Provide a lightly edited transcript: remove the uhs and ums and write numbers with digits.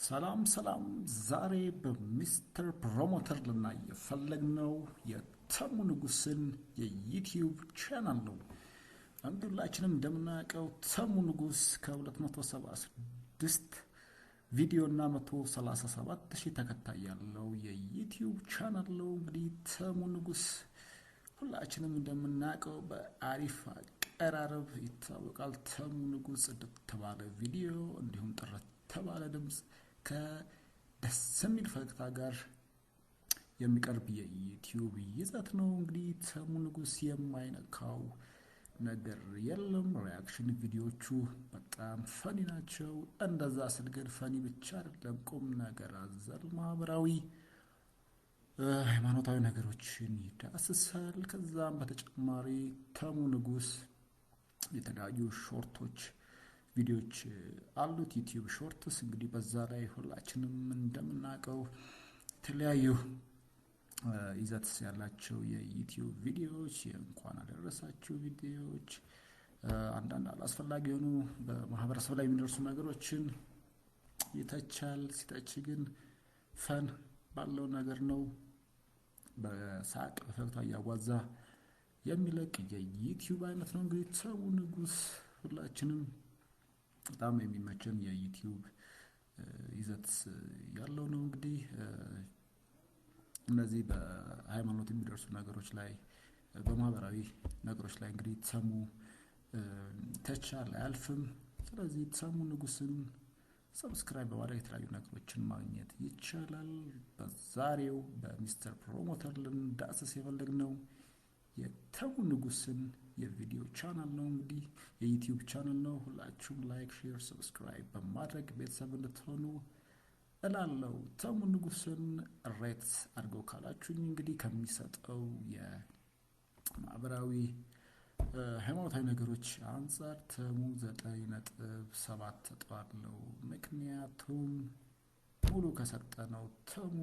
ሰላም ሰላም ዛሬ በሚስተር ፕሮሞተር ልናይ የፈለግነው የተሙ ንጉስን የዩቲዩብ ቻናል ነው። እንግዲህ ሁላችንም እንደምናውቀው ተሙ ንጉስ ከ276 ቪዲዮ እና 137,000 ተከታይ ያለው የዩቲዩብ ቻናል ነው። እንግዲህ ተሙ ንጉስ ሁላችንም እንደምናውቀው በአሪፍ አቀራረብ ይታወቃል። ተሙ ንጉስ ተባለ ቪዲዮ እንዲሁም ጥረት ተባለ ድምጽ ከደስ የሚል ፈገግታ ጋር የሚቀርብ የዩቲዩብ ይዘት ነው። እንግዲህ ተሙ ንጉስ የማይነካው ነገር የለም። ሪአክሽን ቪዲዮቹ በጣም ፈኒ ናቸው። እንደዛ ስል ግን ፈኒ ብቻ አይደለም፣ ቁም ነገር አዘል ማህበራዊ ሃይማኖታዊ ነገሮችን ይዳስሳል። ከዛም በተጨማሪ ተሙ ንጉስ የተለያዩ ሾርቶች ቪዲዮዎች አሉት። ዩቲዩብ ሾርትስ እንግዲህ በዛ ላይ ሁላችንም እንደምናውቀው የተለያዩ ይዘት ያላቸው የዩቲዩብ ቪዲዮዎች፣ የእንኳን አደረሳችሁ ቪዲዮዎች፣ አንዳንድ አላስፈላጊ የሆኑ በማህበረሰብ ላይ የሚደርሱ ነገሮችን ይተቻል። ሲተች ግን ፈን ባለው ነገር ነው። በሳቅ በፈገግታ እያዋዛ የሚለቅ የዩቲዩብ አይነት ነው። እንግዲህ ተሙ ንጉስ ሁላችንም በጣም የሚመቸን የዩቲዩብ ይዘት ያለው ነው። እንግዲህ እነዚህ በሃይማኖት የሚደርሱ ነገሮች ላይ፣ በማህበራዊ ነገሮች ላይ እንግዲህ ተሙ ተቻል አያልፍም። ስለዚህ ተሙ ንጉስን ሰብስክራይብ በማድረግ የተለያዩ ነገሮችን ማግኘት ይቻላል። በዛሬው በሚስተር ፕሮሞተር ልንዳስስ የፈለግነው የተሙ ንጉስን የቪዲዮ ቻናል ነው። እንግዲህ የዩቲዩብ ቻናል ነው። ሁላችሁም ላይክ፣ ሼር፣ ሰብስክራይብ በማድረግ ቤተሰብ እንድትሆኑ እላለሁ። ተሙ ንጉስን ሬት አድርገው ካላችሁኝ እንግዲህ ከሚሰጠው የማህበራዊ ሃይማኖታዊ ነገሮች አንጻር ተሙ 9.7 ሰጠዋለሁ። ምክንያቱም ሙሉ ከሰጠነው ተሙ